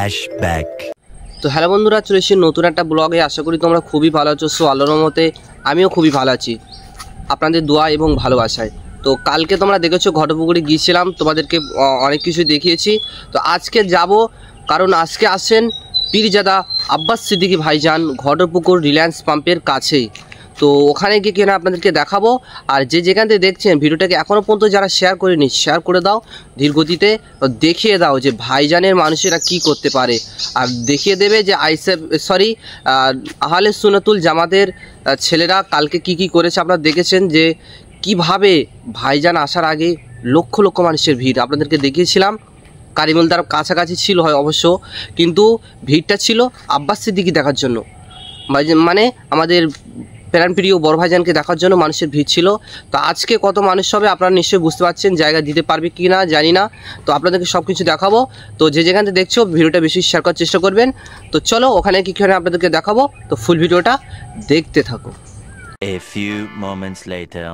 Flashback. তো hello বন্ধুরা, চলে এসেছি নতুন একটা ব্লগে। আশা করি তোমরা খুবই ভালো আছো। সো আল্লাহর রহমতে আমিও খুবই ভালো আছি আপনাদের দোয়া এবং ভালোবাসায়। তো কালকে তোমরা দেখেছো ঘটপুকুরে গিয়েছিলাম, তোমাদেরকে অনেক কিছু দেখিয়েছি। তো আজকে যাব, কারণ আজকে আসেন পীরজাদা আব্বাস সিদ্দিকী ভাইজান ঘটপুকুর রিলায়েন্স পাম্পের কাছেই। তো ওখানে গিয়ে কিনা আপনাদেরকে দেখাবো। আর যে যেখান থেকে দেখছেন ভিডিওটাকে এখনও পর্যন্ত যারা শেয়ার করেনি, শেয়ার করে দাও ধীরগতিতে, দেখিয়ে দাও যে ভাইজানের মানুষেরা কি করতে পারে। আর দেখিয়ে দেবে যে আহলে সুন্নাতুল জামাতের ছেলেরা কালকে কি করেছে। আপনারা দেখেছেন যে কিভাবে ভাইজান আসার আগে লক্ষ লক্ষ মানুষের ভিড় আপনাদেরকে দেখিয়েছিলাম। কারিমুলদার কাছাকাছি ছিল হয় অবশ্য, কিন্তু ভিড়টা ছিল আব্বাস সিদ্দিকী দেখার জন্য, মানে আমাদের প্রাণপ্রিয় বড় ভাইজানকে দেখার জন্য মানুষের ভিড় ছিল। তো আজকে কত মানুষ হবে আপনারা নিশ্চয়ই বুঝতে পারছেন, জায়গা দিতে পারবে কি না জানি না। তো আপনাদেরকে সব কিছু দেখাবো। তো যে যেখান থেকে দেখছো ভিডিওটা বেশি শেয়ার করার চেষ্টা করবেন। তো চলো ওখানে কি আপনাদেরকে দেখাবো, তো ফুল ভিডিওটা দেখতে থাকো। A few moments later.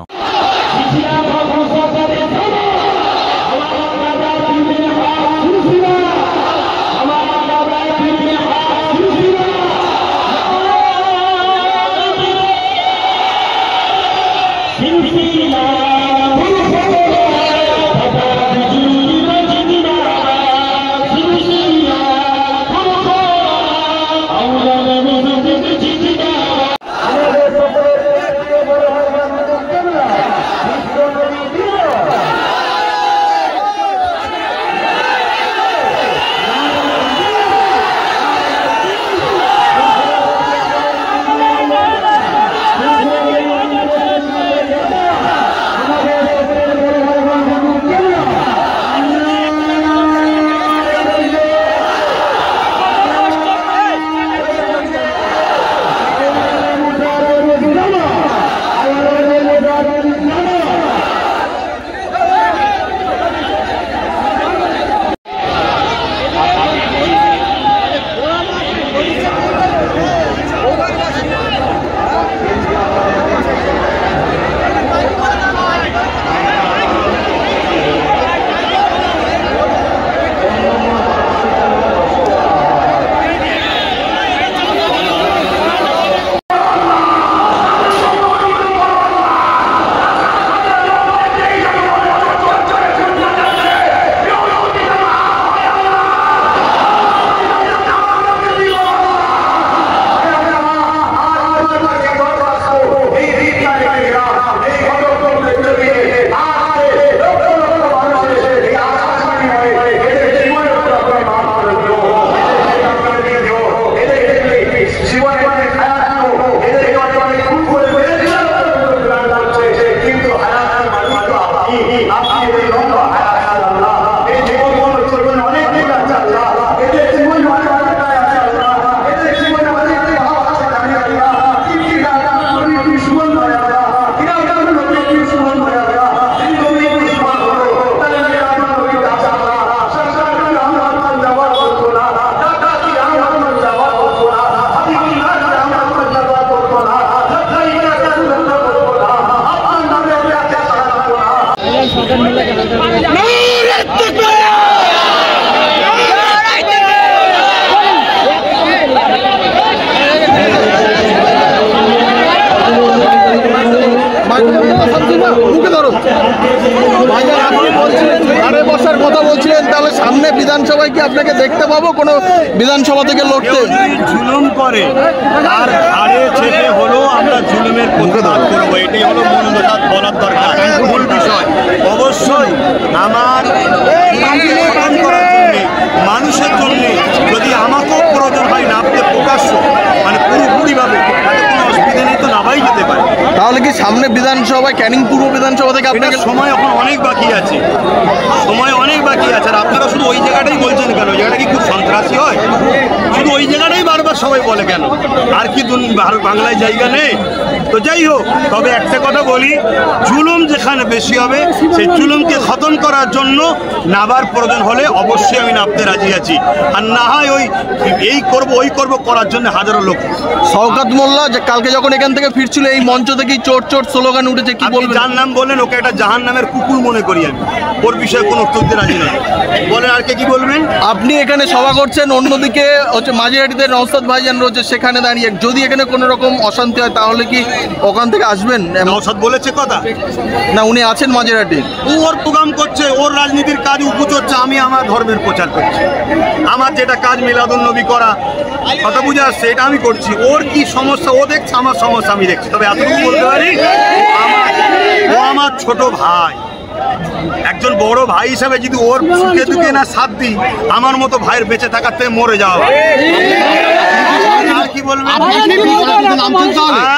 সামনে বিধানসভায় কি আপনাকে দেখতে পাবো কোনো বিধানসভা থেকে লড়তে? জুলুম করে আর আরে ছেলে হলো আমরা জুলুমের প্রতিবাদ করব, এটাই হলো মূল বলার দরকার। মূল বিষয় অবশ্যই আমার মানুষের জন্য যদি আমাকেও প্রয়োজন হয় নামতে প্রকাশ্য মানে পুরোপুরিভাবে, কোনো অসুবিধা নেই, তো নামাই যেতে পারে। তাহলে কি সামনে বিধানসভায় ক্যানিং পূর্ব বিধানসভা থেকে আপনাকে? সময় এখন অনেক বাকি আছে, সময় অনেক বাকি আছে। আর আপনারা শুধু ওই জায়গাটাই বলছেন কেন? ওই জায়গাটা কি খুব সন্ত্রাসী হয়? শুধু ওই জায়গাটাই বারবার সবাই বলে কেন? আর কি বাংলায় জায়গা নেই? তো যাই হোক, তবে একটা কথা বলি, জুলুম যেখানে বেশি হবে সেই জুলুমকে খতম করার জন্য নাবার প্রয়োজন হলে অবশ্যই আমি নামতে রাজি আছি। আর না হয় ওই এই করব ওই করব করার জন্য হাজারো লোক। শওকত মোল্লা যে কালকে যখন এখান থেকে ফিরছিল এই মঞ্চ থেকে কি চোর চোর স্লোগান উঠেছে, কি আপনি বলবেন? যার নাম বললেন ওকে একটা জাহান্নামের কুকুর মনে করি আমি, ওর বিষয়ে কোনো উত্তর দিতে রাজি নয়। বলেন আর কে কি বলবেন? আপনি এখানে সভা করছেন, অন্যদিকে হচ্ছে মাঝিহাটিতে নওশাদ ভাইজান রয়েছে, সেখানে দাঁড়িয়ে যদি এখানে কোনো রকম অশান্তি হয় তাহলে কি ওখান থেকে আসবেন? নওশাদ বলেছে কথা না, উনি আছেন মাঝিহাটি। ওর প্রোগ্রাম করছে, ওর রাজনীতির কাজ উপচ হচ্ছে, আমি আমার ধর্মের প্রচার করছি। আমার যেটা কাজ মিলাদুন্নবী করা, কথা বুঝে আসছে, এটা আমি করছি। ওর কি সমস্যা ও দেখছে, আমার সমস্যা আমি দেখছি। তবে এতটুকু বলতে পারি, ও আমার ছোট ভাই, একজন বড় ভাই হিসাবে যদি ওর সুখে দুঃখে না সাথ দিই, আমার মতো ভাইয়ের বেঁচে থাকাতে মরে যাওয়া। কি বলবেন?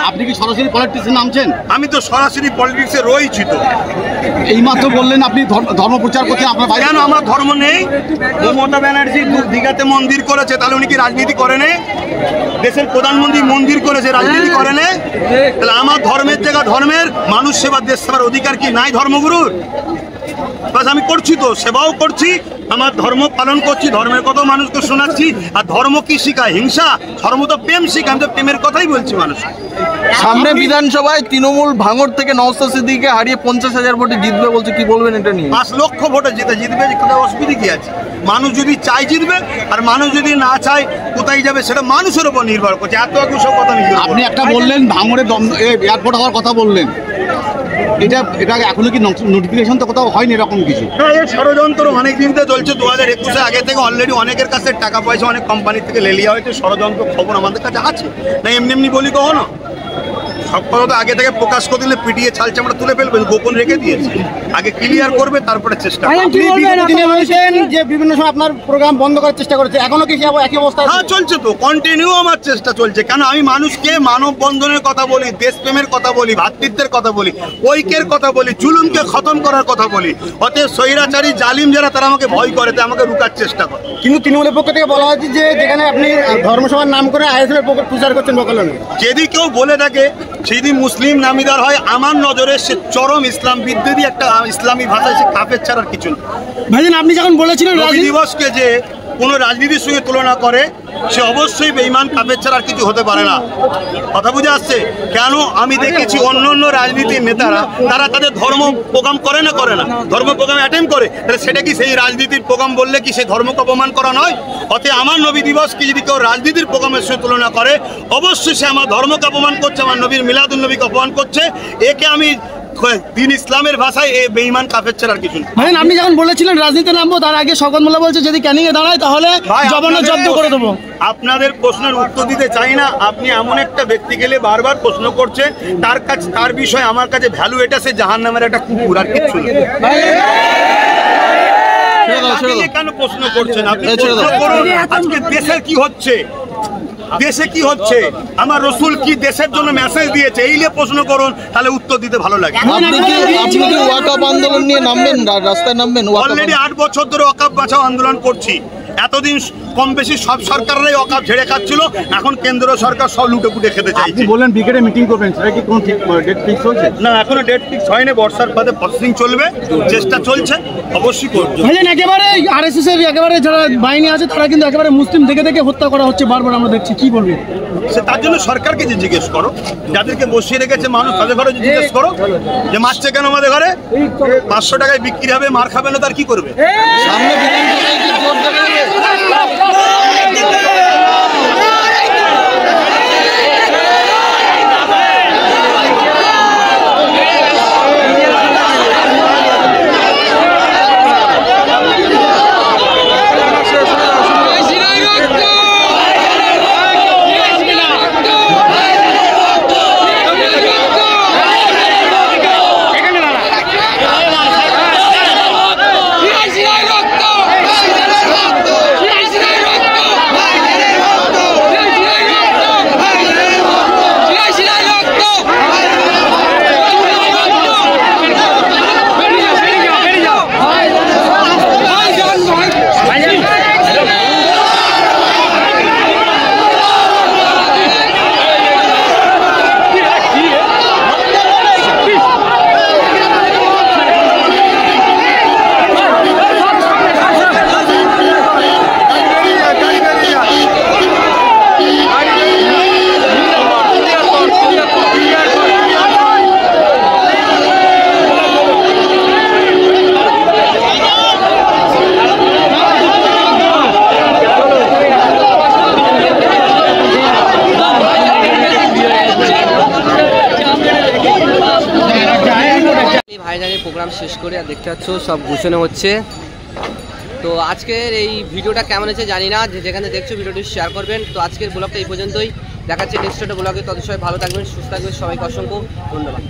আপনি কি সরাসরি পলিটিক্সে নামছেন? আমি তো সরাসরি পলিটিক্সে রয়েছি। তো এইমাত্র বললেন আপনি ধর্ম প্রচার করছেন, আপনার ভাই। কেন আমার ধর্ম নেই? মমতা ব্যানার্জি দীঘাতে মন্দির করেছে, তাহলে উনি কি রাজনীতি করেন? দেশের প্রধানমন্ত্রী মন্দির করেছে, রাজনীতি করেন? তাহলে আমার ধর্মের জায়গা ধর্মের, মানুষ সেবা দেশ সেবার অধিকার কি নাই ধর্মগুরুর? বাস আমি করছি, তো সেবাও করছি, আমার ধর্ম পালন করছি, ধর্মের কথা মানুষকে শোনাচ্ছি। আর ধর্ম কি শিখায়? হিংসা। ধর্ম তো প্রেম শিখায়, আমি তো প্রেমের কথাই বলছি মানুষ। সামনে বিধানসভায় তৃণমূল ভাঙড় থেকে নওশাদ সিদ্দিকীকে হারিয়ে 50,000 ভোটে জিতবে বলছে, কি বলবেন এটা নিয়ে? 5 লক্ষ ভোটে জিতবে, কোথায় অসুবিধা কি আছে? মানুষ যদি চাই জিতবে, আর মানুষ যদি না চায় কোথায় যাবে সেটা মানুষের উপর নির্ভর করছে। এত সব কথা আপনি একটা বললেন ভাঙড়ে এয়ারপোর্ট হওয়ার কথা বললেন, এটা এখনো কি নোটিফিকেশন তো কোথাও হয়নি এরকম কিছু? হ্যাঁ, এর ষড়যন্ত্র অনেক দিন থেকে চলছে। 2021 আগে থেকে অলরেডি অনেকের কাছে টাকা পয়সা অনেক কোম্পানি থেকে লেলিয়া হয়েছে। ষড়যন্ত্র খবর আমাদের কাছে আছে, না এমনি এমনি বলি কখনো। সব কথা তো আগে থেকে প্রকাশ করে দিলে পিটিয়ে ছাল চামড়া তুলে ফেলবেন, গোপন রেখে দিয়েছে। আগে ক্লিয়ার করবে, তারপরে চেষ্টা। যে বিভিন্ন সময় আপনার প্রোগ্রাম বন্ধ করার চেষ্টা করেছে, এখনো কি একই অবস্থা? হ্যাঁ, চলছে তো, কন্টিনিউ আমার চেষ্টা চলছে। কেন? আমি মানুষকে মানববন্ধনের কথা বলি, দেশপ্রেমের কথা বলি, ভ্রাতৃত্বের কথা বলি, ঐক্যের কথা বলি, জুলুমকে খতম করার কথা বলি। অতএব স্বৈরাচারী জালিম যারা, তারা আমাকে ভয় করে, তাই আমাকে রুকার চেষ্টা করে। কিন্তু তৃণমূলের পক্ষ থেকে বলা হচ্ছে যে যেখানে আপনি ধর্মসভার নাম করে আইএসএফের প্রচার করছেন বকালনে। যদি কেউ বলে থাকে যদি মুসলিম নামিদার হয়, আমার নজরে সে চরম ইসলাম বিদ্বেষী একটা ইসলামী ভাষায় সে কাফের ছাড়ার কিছু না। ভাইজান আপনি যখন বলেছিলেন নবী দিবসকে যে কোনো রাজনীতির সঙ্গে তুলনা করে, সে অবশ্যই বেঈমান কাফের ছাড়া আর কিছু হতে পারে না। কথা বুঝে আসছে? কেন? আমি দেখেছি অন্য অন্য রাজনীতির নেতারা, তারা তাদের ধর্ম প্রোগ্রাম করে না ধর্ম প্রোগ্রাম অ্যাটেন্ড করে, তাহলে সেটা কি সেই রাজনীতির প্রোগ্রাম বললে কি সেই ধর্মকে অপমান করা নয়? অতএব আমার নবী দিবসকে যদি কেউ রাজনীতির প্রোগ্রামের সঙ্গে তুলনা করে, অবশ্যই সে আমার ধর্মকে অপমান করছে, আমার নবীর মিলাদুন নবীকে অপমান করছে। একে আমি দিন ইসলামের ভাষায় এই বেঈমান কাফের ছাড়ার কিছু না। ভাই আপনি যখন বলেছিলেন রাজনীতিতে নামবো, তার আগে শওকত মোল্লা বলছে যদি ক্যানিং এ দাঁড়ায় তাহলে জবানবন্দি জব্দ করে দেবো। আপনাদের প্রশ্নের উত্তর দিতে চাই না। আপনি এমন একটা ব্যক্তি গেলে বারবার প্রশ্ন করছে, তার বিষয়ে আমার কাছে ভ্যালু এটা, সে জাহান্নামের একটা কুকুর, আর কিচ্ছু না। কেন প্রশ্ন করছেন আপনি? আজকে দেশের কি হচ্ছে, দেশে কি হচ্ছে, আমার রসুল কি দেশের জন্য মেসেজ দিয়েছে, এই নিয়ে প্রশ্ন করুন, তাহলে উত্তর দিতে ভালো লাগে। আপনি কি ওয়াকফ আন্দোলন নিয়ে নামবেন, রাস্তায় নামবেন? অলরেডি 8 বছর ধরে ওয়াকফ বাঁচাও আন্দোলন করছি। এতদিন কম বেশি সব সরকাররাই ওয়াকফ ঝেড়ে খাচ্ছিল, এখন কেন্দ্র সরকার সব লুটে পুটে খেতে চাইছে। আপনি বললেন ব্রিগেডে মিটিং করবেন, সেটা কি কোন ডেট ফিক্স হয়েছে? না, এখনো ডেট ফিক্স হয়নি। বর্ষার বাদে প্রসেসিং চলবে, চেষ্টা চলছে, অবশ্যই করব। ভাইজান একেবারে আরএসএস এর একেবারে যারা বাহিনী আছে, তারা কিন্তু একেবারে মুসলিম দেখে দেখে হত্যা করা হচ্ছে বারবার, আমরা দেখছি, কি বলবেন? সে তার জন্য সরকারকে যে জিজ্ঞেস করো, যাদেরকে বসিয়ে রেখেছে মানুষ, তাদের ঘরে জিজ্ঞেস করো যে মারছে কেন আমাদের ঘরে। 500 টাকায় বিক্রি হবে, মার খাবে না, তার কি করবে? সামনে বিধানসভায় কি জোর দেখাবে? ভাইজানের প্রোগ্রাম শেষ করে আর দেখতে পাচ্ছ সব গুছানো হচ্ছে। তো আজকের এই ভিডিওটা কেমন হয়েছে জানি না, যে যেখানে দেখছো ভিডিওটি শেয়ার করবেন। তো আজকের ব্লগটা এই পর্যন্তই, দেখাচ্ছে নেক্সট একটা ব্লগে। তত সবাই ভালো থাকবেন, সুস্থ থাকবেন, সবাইকে অসংখ্য ধন্যবাদ।